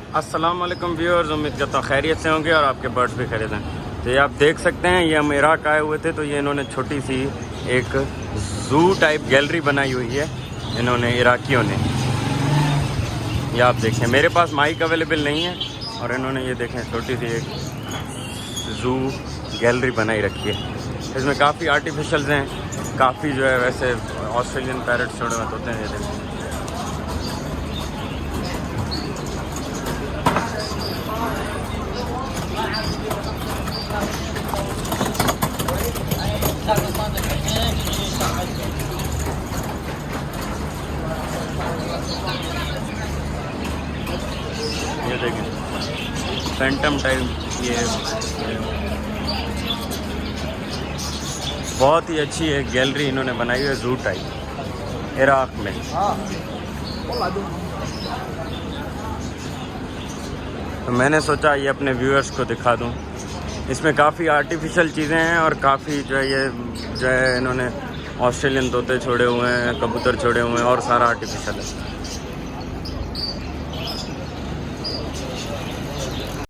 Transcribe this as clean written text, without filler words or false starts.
अस्सलाम वालेकुम व्यूअर्स, उम्मीद करता हूँ खैरियत से होंगे और आपके बर्ड्स भी खैरियत हैं। तो ये आप देख सकते हैं, ये हम इराक आए हुए थे, तो ये इन्होंने छोटी सी एक ज़ू टाइप गैलरी बनाई हुई है इन्होंने, इराकियों ने। ये आप देखें, मेरे पास माइक अवेलेबल नहीं है और इन्होंने ये देखें छोटी सी एक ज़ू गैलरी बनाई रखी है। इसमें काफ़ी आर्टिफिशल्स हैं, काफ़ी जो है वैसे ऑस्ट्रेलियन पैरट छोड़े हुए होते हैं। ये देखें, ये देखें फैंटम टाइप। ये बहुत ही अच्छी एक गैलरी इन्होंने बनाई है ज़ू टाइप इराक में। तो मैंने सोचा ये अपने व्यूअर्स को दिखा दूं। इसमें काफ़ी आर्टिफिशियल चीज़ें हैं और काफ़ी जो है ये जो है इन्होंने ऑस्ट्रेलियन तोते छोड़े हुए हैं, कबूतर छोड़े हुए हैं और सारा आर्टिफिशियल है।